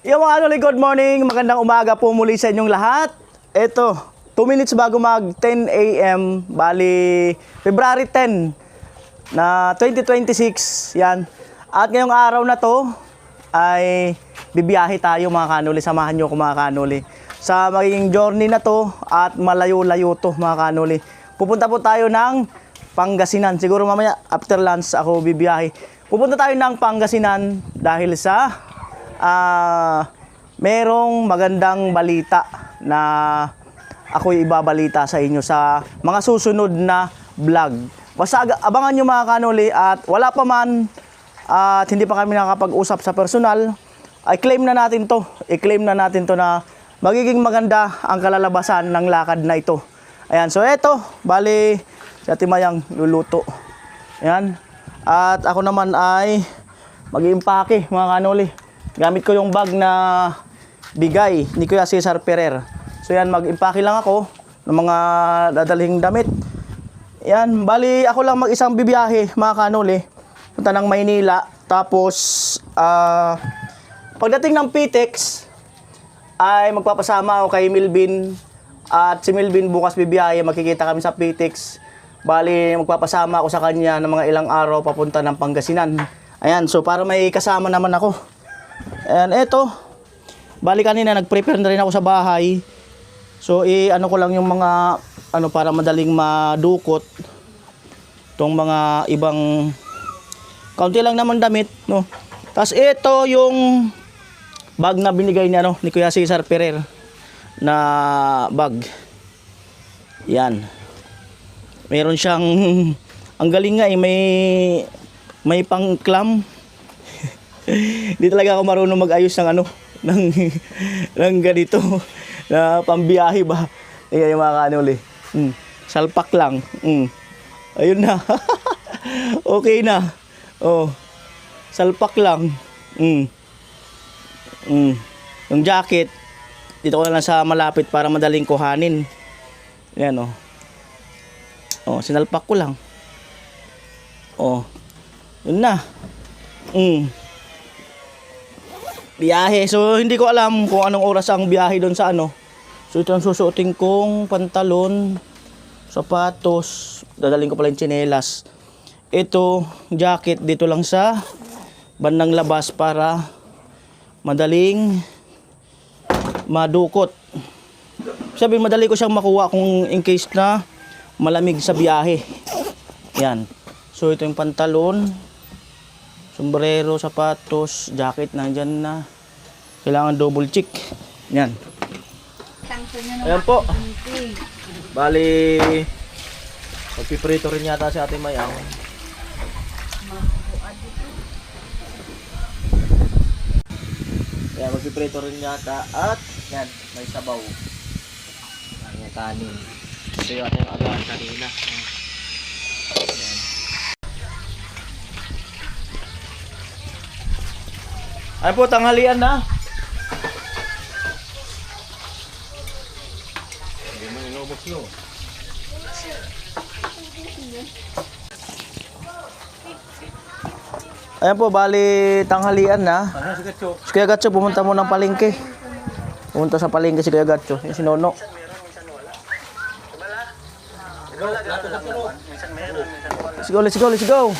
Yung mga anoli, good morning. Magandang umaga po muli sa inyong lahat. Ito, 2 minutes bago mag 10 a.m. Bali, February 10 na 2026. Yan. At ngayong araw na to ay bibiyahe tayo mga kanoli. Samahan nyo ako mga kanoli sa magiging journey na to at malayo-layo to mga kanoli. Pupunta po tayo ng Pangasinan. Siguro mamaya after lunch ako bibiyahe. Pupunta tayo ng Pangasinan dahil sa merong magandang balita na ako'y ibabalita sa inyo sa mga susunod na vlog. Basta abangan nyo mga kanoli at wala pa man at hindi pa kami nakapag-usap sa personal, i-claim na natin to. I-claim na natin to na magiging maganda ang kalalabasan ng lakad na ito. Ayan, so eto, bali si Ate Mayang luluto. Ayan. At ako naman ay mag-iimpake mga kanoli. Gamit ko yung bag na bigay ni Kuya Cesar Ferrer. So yan, mag-impake lang ako ng mga dadalhing damit. Yan, bali ako lang mag-isang bibiyahe mga kanoli. Punta ng Maynila. Tapos, pagdating ng PTEX, ay magpapasama ako kay Milvin. At si Milvin bukas bibiyahe, makikita kami sa PTEX. Bali, magpapasama ako sa kanya ng mga ilang araw papunta ng Pangasinan. Ayan, so para may kasama naman ako. Ayan, eto. Bali kanina nag-prepare na rin ako sa bahay. So, ano ko lang yung mga para madaling madukot. Itong mga ibang kaunti lang naman damit, no. Tapos ito yung bag na binigay niya ni Kuya Cesar Ferrer na bag. Yan. Meron siyang ang galing nga may pang-clam. Di talaga ako marunong mag-ayos ng ng ganito na pambiyahe ba. Ayan yung mga kanuli. Salpak lang. Ayun na. Okay na. Oh. Salpak lang. Yung jacket dito ko na lang sa malapit para madaling kuhanin. Ayan oh. Oh, sinalpak ko lang. Oh. Yun na. Biyahe. So, hindi ko alam kung anong oras ang biyahe doon sa So, ito ang susuotin kong pantalon, sapatos, dadaling ko pala yung tsinelas. Ito, jacket dito lang sa bandang labas para madaling madukot. Sabi, madali ko siyang makuha kung in case na malamig sa biyahe. Yan. So, ito yung pantalon, sombrero, sapatos, jacket, nandyan na. Kailangan double check. Yan. Ayan po. Bali, magpiprito rin yata si Ate Mayang. Ayan, magpiprito rin yata. At, yan, may sabaw. Ayan, yung kanin. Ito yung ating agahan kanina. Ayan. Ayan po, tanghalian na. Hindi mo inubos nyo. Ayan po, bali tanghalian na. Si Kuya Gatcho, pumunta mo ng palengke. Pumunta sa palengke si Kuya Gatcho. Yung si Nono. Let's go, let's go, let's go.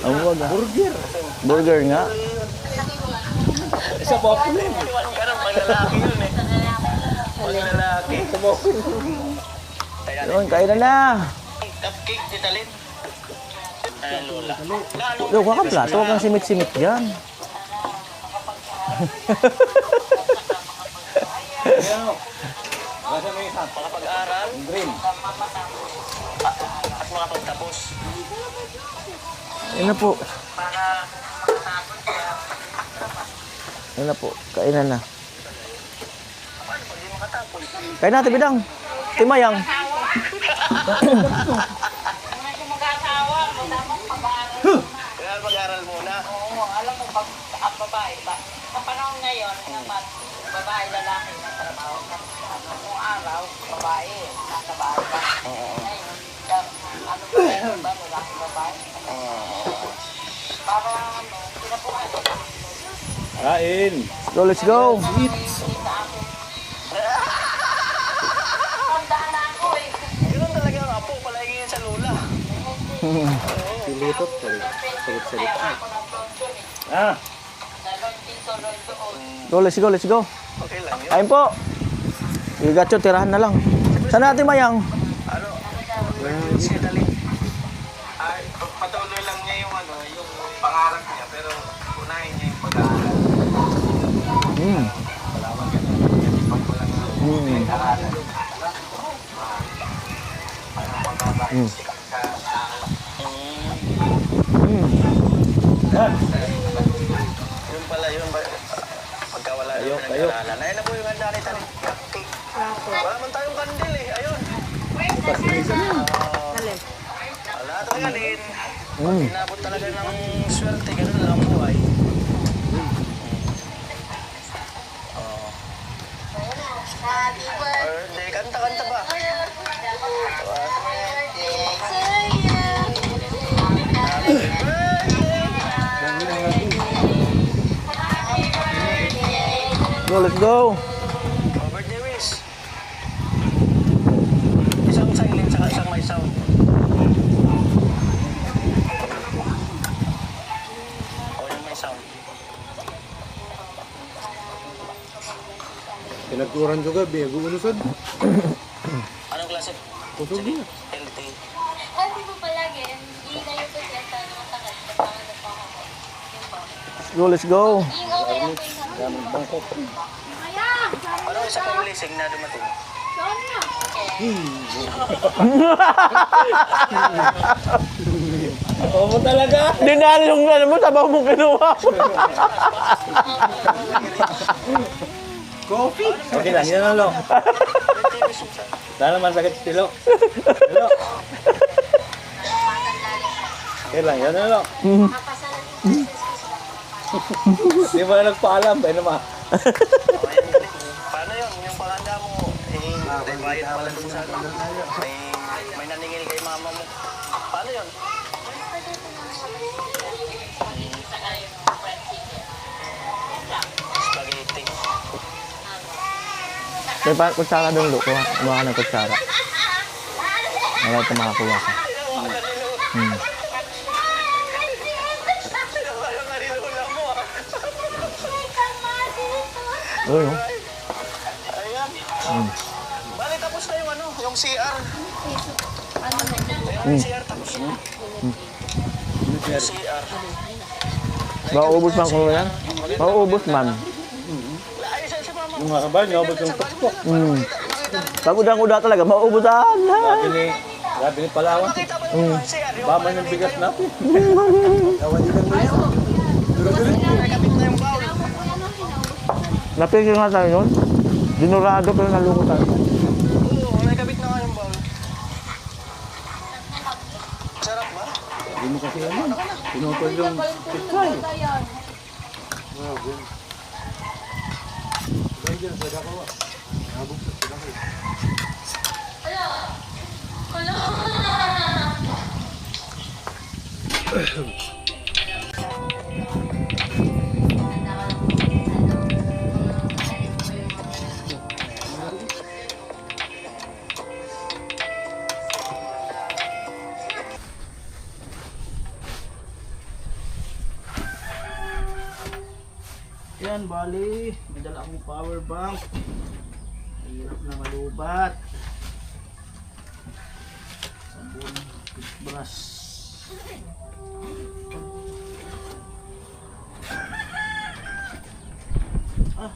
Burger. Burger nga. Isa po ako yun. Panglalaki yun eh. Panglalaki. Yun, kain na. Cupcake, titalin. Lola. Yo, kuha ka plato. Huwag kang simit-simit dyan. Basta may isa. Makapag-aral. Green. At makapagtapos. Ayun na po. Ayun na po. Kainan na. Kain natin, Bidang. Timayang. Kaya mag-aral muna. Oo, alam mo, pag ang babae ba, sa panahon ngayon, babae, lalaki na trabaho. Noong araw, babae, nasa bahay ba? Ngayon, ano ba, lalaki babae? Para pinapukan. Kain. So, let's go. Tandaan na ako eh. Ganun talaga ang apo, palagi yan sa lula. Pilitot. Salit-salit. Ako ng London eh. Ah. Nalon dito, London. So, let's go, let's go. Okay lang yun. Ayun po. Igacho, tirahan na lang. Saan natin mayang? Ano? Si Dali. Ay, patuloy lang niya yung ano, yung pangarap niya, pero unahin niya yung pag-aaral. Hmm. Malaman ka na. Kasi pag walang pag-aaral, Hmm. Yun pala, yun ba? Pagka wala yung pinag-aralan. Ayun na po yung handa ni Tani. Wala man tayong kandil eh. Ayun. Wala talaga din. Hmm. Inabot talaga ng swerte. Ganun lang ang buhay. Or hindi, kanta-kanta ba? Go, let's go. Oh, birthday wish. Isang silent saka isang may sound. O yung may sound. Pinagturan juga, biya guulusod. Anong klase? Kusog niya. LT. Ay, di ba palagi? Hindi na yung presenta na matagal. Kapag ano pa ako. Yung ba? Go, let's go. Yung okay lang po yung sabi. Daming bangkok. Ayan! Ano isa pang blessing na dumating? Saan na? Oo mo talaga. Dinali yung ano mo, sabaw mo kinuha. Coffee. Okay lang, yan lang. Birthday wish yung sound. Dahil naman sakit si Tilo. Tilo. Okay lang, yan lang. Kapasalan yung princess ko sa Di mo na nagpaalam. Ay naman. O yan galing. Paano yun? Yung panganda mo, may bayad pala dun sa ano. May naningil kay mama mo. Paano yun? Spaghetti. May pa kutsara doon, Luko. Kumaha ng kutsara. Wala ito makakuha ka. Hmm. Parang nalilula mo ah. Uy, oh. Ayan. Bali tapos na yung ano, yung CR. Yung CR tapos na. Yung CR. Mauubos man ko yan? Mauubos man. Ayos yan si mama. Yung mga kabal, nabot yung tuktok. Hmm. Pag udang-uda talaga, mauubusan. Grabe ni Palawan. Makita ba yung CR? Yung Baman yung bigas natin. kapit na yung bowl. Napigil nga tayo nun. Dinurado pero nalungo tayo. Oo, may kabit na nga yung bowl. Sarap ba? Hindi mo kasi ano. Pinutol yung pitsay. Yan, bali. May dala akong power bank. Hirap na malubat. Sabon, toothbrush. Ah.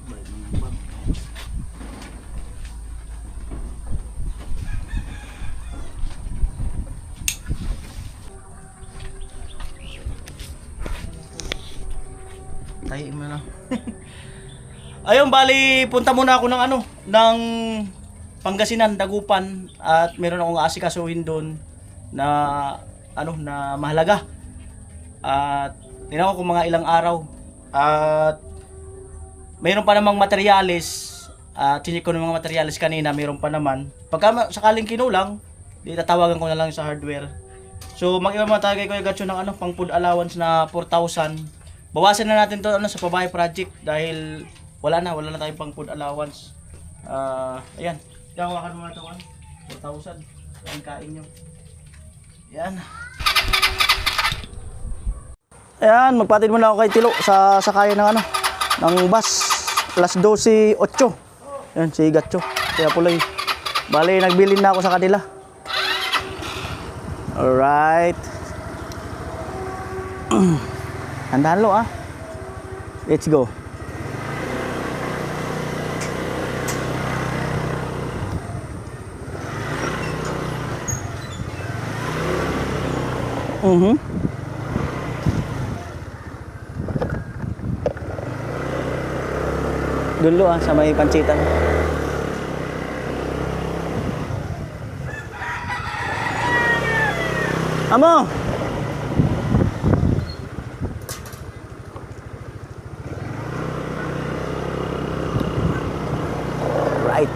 Balik ng bag. Tayo mo na. Ayun, bali, punta muna ako ng ano, ng Pangasinan, Dagupan, at meron akong aasikasuhin doon na ano, na mahalaga. At tinawag ko mga ilang araw. At mayroon pa namang materyales. At chinik ko ng mga materyales kanina, mayroon pa naman. Pagka sakaling kinulang, Tatawagan ko na lang sa hardware. So mag-iba muna tayo kay Kuya Gatcho ng ano, pang food allowance na 4,000. Bawasan na natin to ano, sa pabahay project dahil wala na tayong pang food allowance. Ayan. Tawakan mo na ito, 4,000. Ayan, kain nyo. Ayan. Ayan, magpatid muna ako kay Tilo sa sakayan ng ano, ng bus. Alas 12:08. Ayan, si Gatcho. Kaya puloy. Bali, nagbilin na ako sa kanila. Alright. Handaan lo Let's go. Dulo sa may pansitan. Amo! Right.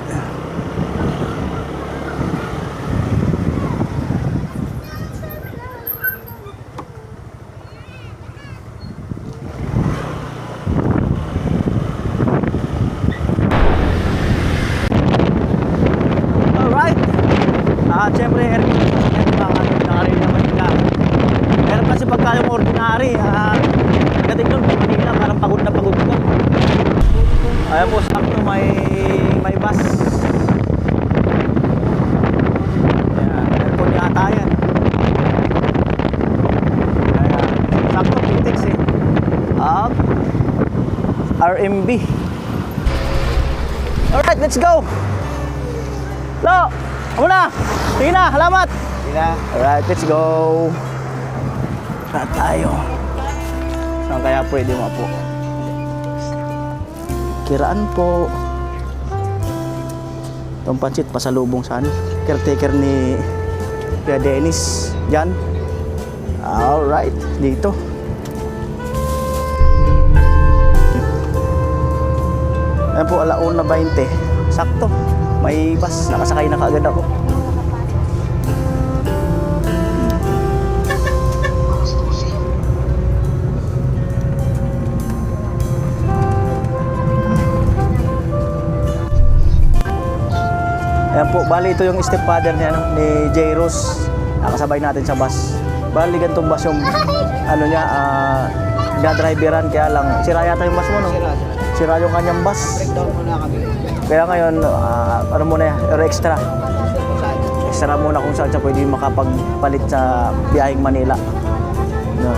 Alright. Siyempre, nakarinig naman nila. Meron kasi pagka yung ordinary, pagdating nun, Manila, parang pagod na pagod ka. Ayan po, sakto may bus. Ayan, aircon yata yan. Ayan, sakto, Pitex RMB. Alright, let's go! Lo! Amo na! Sige na, salamat! Sige na. Alright, let's go! Saan tayo? Saan kaya pwede mo po? Kiraan po. Itong pansit, pasalubong saan? Caretaker ni Kuya Dennis. Diyan. Alright, dito. Ayan po, 1:20. Sakto. May bus, nakasakay na kaagad ako. Ayan po, bali ito yung stepfather niya, ni Jairos. Nakasabay natin sa bus. Bali ganitong bus yung ano niya, driveran, kaya lang sira yata yung bus mo, no? Sira yung kanyang bus. Breakdown muna kami. Kaya ngayon, ano muna yan, extra. Extra muna kung saan siya pwede makapagpalit sa biyaheng Manila. No.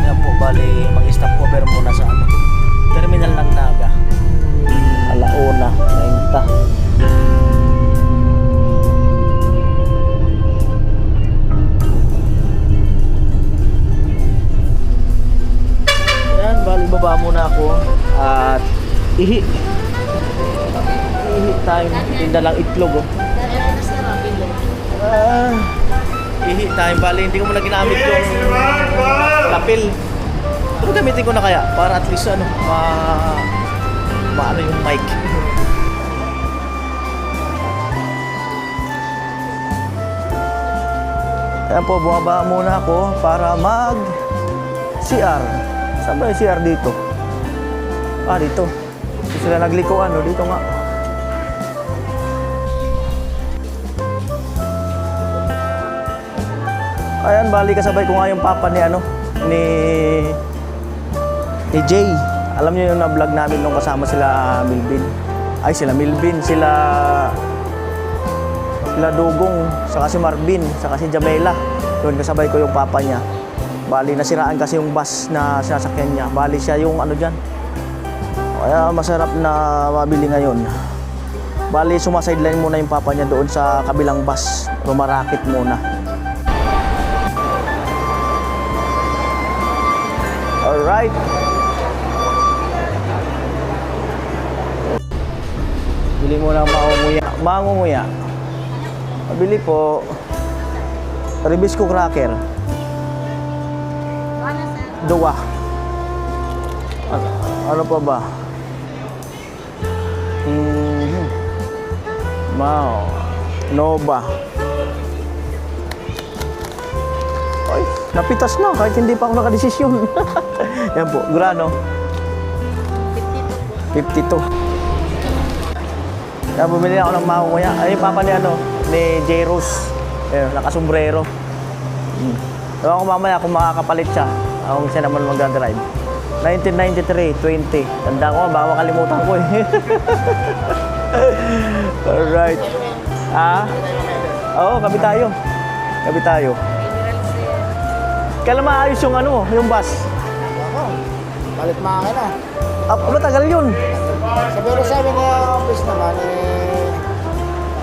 Yan po, bali mag-stop over muna sa ano, terminal ng Naga. Alauna, 90. Ayan, bali baba muna ako at ihi time, tinda lang itlog ihi time, bali hindi ko muna ginamit yung lapel, pero gamitin ko na kaya para at least ano, maano yung mic. Ayan po, bumaba muna ako para mag CR. Saan ba yung CR dito? Dito. Dito sila naglikuan, no? Dito nga. Ayan, bali kasabay ko nga yung papa ni ano, ni Jay. Alam niyo yung na-vlog namin nung kasama sila Milvin. Ay, sila Milvin, sila Dugong, saka si Marvin, saka si Jamela. Doon kasabay ko yung papa niya. Bali, nasiraan kasi yung bus na sinasakyan niya. Bali siya yung ano dyan. Kaya masarap na mabili ngayon. Bali, sumasideline muna yung papa niya doon sa kabilang bus. Rumarakit muna. Alright. Bili muna ng mangunguya. Mabili po. Ribisco cracker. Dua. Ano pa ba? Wow. Nova. Ay, napitas na kahit hindi pa ako nakadesisyon. Yan po, grano? 52. Kaya bumili ako ng mamaya. Ay, papa ni ni Jeros. Ayun, nakasombrero. Ewan ko mamaya kung makakapalit siya. Ako siya naman mag-drive. 1993, 20. Tanda ko, baka makalimutan ko eh. Alright. Oo, kabi tayo. Kabi tayo. Kailan maayos yung yung bus? Ako, palit mga na. Matagal yun. Sa pero sabi niya, office naman,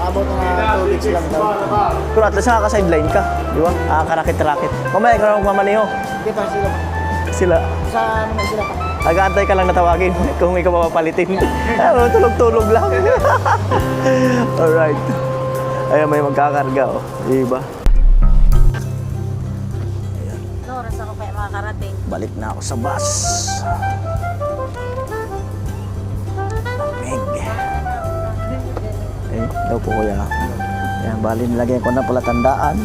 nakabot na 2 weeks lang daw. Pero at least nakaka-sideline ka. Di ba? Nakakarakit-rakit. Mamaya ka na magmamaneho. Hindi pa sila pa. Sila. Sa ano na sila pa. Nag-aantay ka lang na tawagin kung ikaw mapapalitin. Tulog-tulog lang. Alright. Ayan, may magkakarga, oh. Diba? Oras ako kaya makakarating. Balik na ako sa bus. Lamig. Eh, daw po kuya. Ayan, bali nilagyan ko na pala tandaan.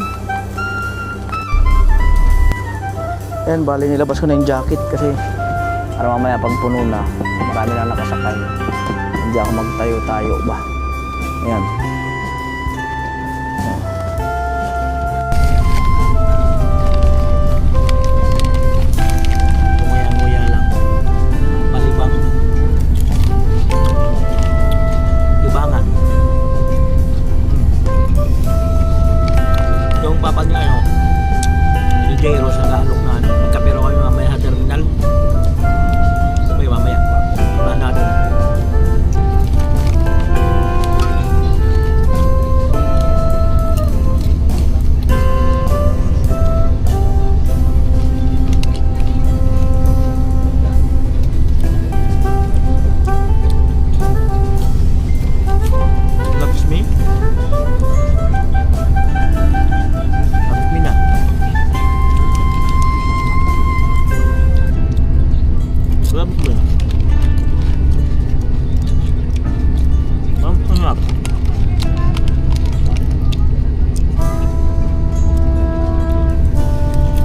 Ayan, bali nilabas ko na yung jacket kasi para mamaya pag puno na, marami na nakasakay. Hindi ako magtayo-tayo ba. Ayan. Nguya-nguya lang. Palibang. Libangan. Yung papa niya, yung Jairos na lalok na magkapiro kami mamaya sa terminal. Sabay mamaya. Wala natin. Loves me? Loves me na. Loves me. Ang sarap.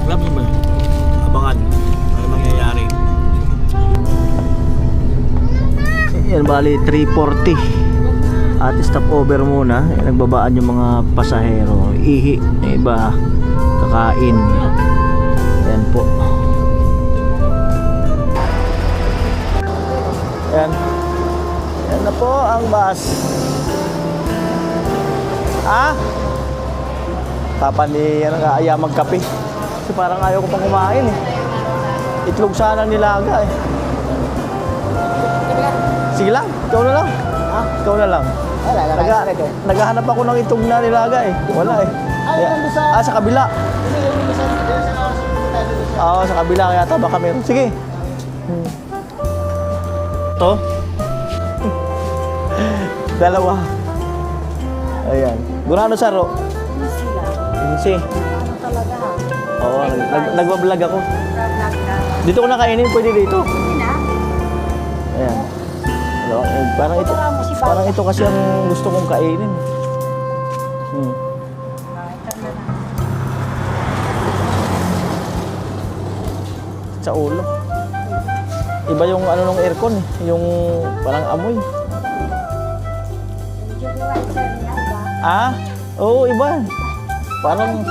Loves me. Abangan. Ano mangyayari? Yan, bali 340. At stop over muna. Nagbabaan yung mga pasahero. Ihi. Yung iba kakain. Yan po. Yan. Yan na po ang bus. Papa ni Aya magkape. Kasi parang ayaw ko pang kumain eh. Itlog sana nilaga eh. Sige lang, ikaw na lang. Ikaw na lang. Wala, Naghahanap ako ng itlog na nilaga eh. Wala eh. nandun sa- Sa kabila. Oo, sa kabila kaya ata baka meron. Sige. To? Dalawa. Ayan. Gurano saro? Insi. Ano talaga ha? Oo, nagbablog ako. Dito ko nakainin, pwede dito. Ayan. Hello, parang ito kasi ang gusto kong kainin. Sa ulo. Iba yung nung aircon eh, yung parang amoy. Oo, iba. Parang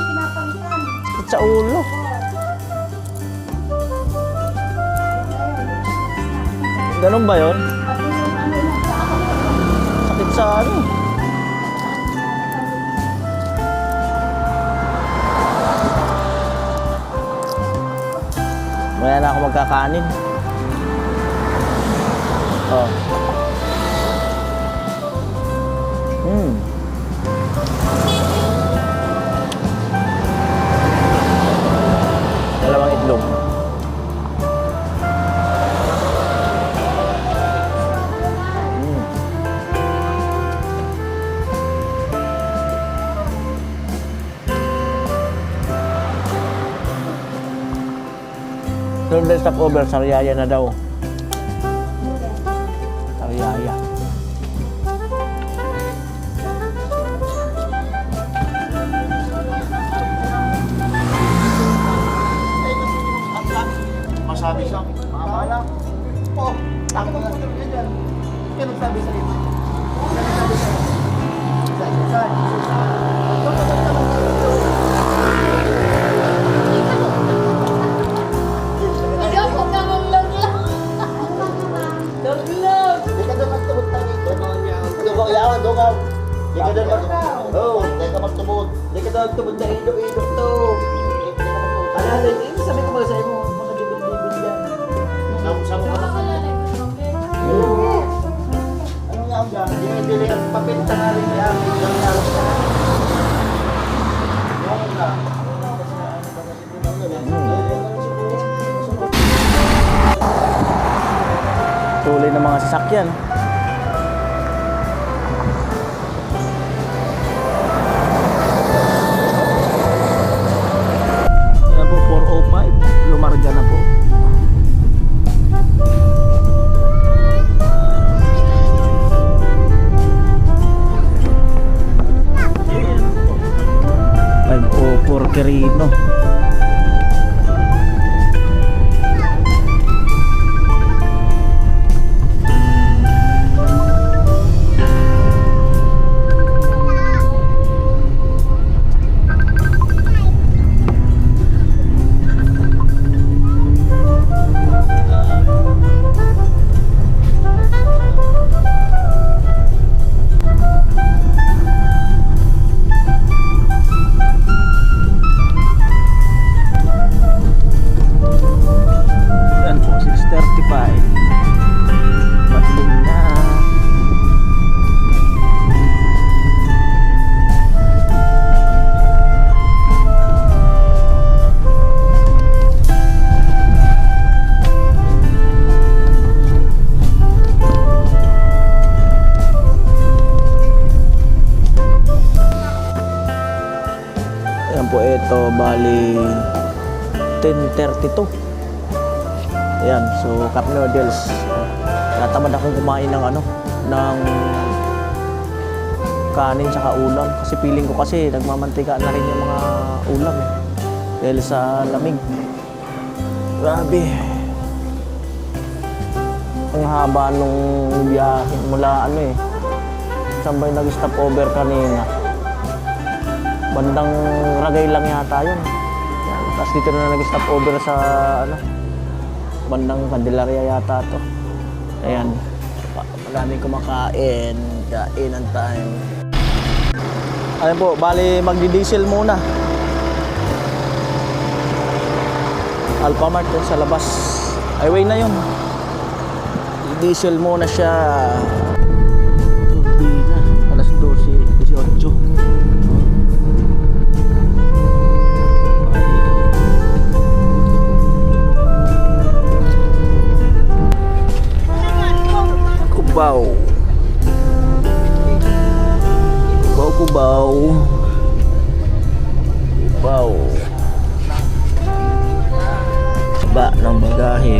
sa ulo. Ganun ba yun? Sakit sa ano? Maya na ako magkakanin. Oh. Dalawang itlog. Doon stop over, Sariaya na daw. Sariaya. Oo, hindi ka magtubod. Hindi ka daw tubod na ilog-ilog to. Ano, hindi sabi ko ba sa'yo mo, mga dibid-dibid yan. Sa mga Nakakalalag ko lang. ano nga ang dyan? Dinibili ang papinta nga rin niya. Ang nalang sa ano na? Tuloy ng mga sasakyan. Yan po, 405. Lumarga na po. Quirino. Yan po, 6:35. Madilim na. Yan po, ito bali 10:32. Ayan, so cup noodles. Natamad akong kumain ng ng kanin tsaka ulam kasi feeling ko kasi nagmamantika na rin yung mga ulam eh. Dahil sa lamig. Grabe. Ang haba nung biyahe mula saan ba yung nag-stop over kanina? Bandang Ragay lang yata yun. Yan. Tapos dito na nag-stop over sa bandang Candelaria yata to. Ayan. Maraming kumakain. Kainan time. Ayan po, bali magdi-diesel muna. Alphamart sa labas. Highway na yun. Diesel muna siya. Hindi na. Alas 12:18. Kubaw. Kubaw. Kubaw. Ba ng bagahe.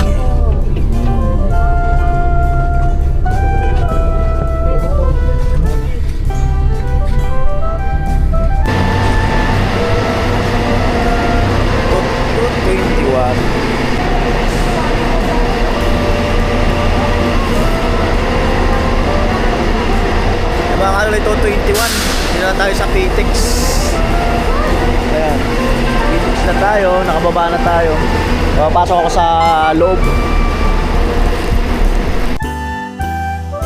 Mga ano ito, 21. Hindi na tayo sa PTX. Ayan. PTX na tayo, nakababa na tayo. Papasok ako sa loob.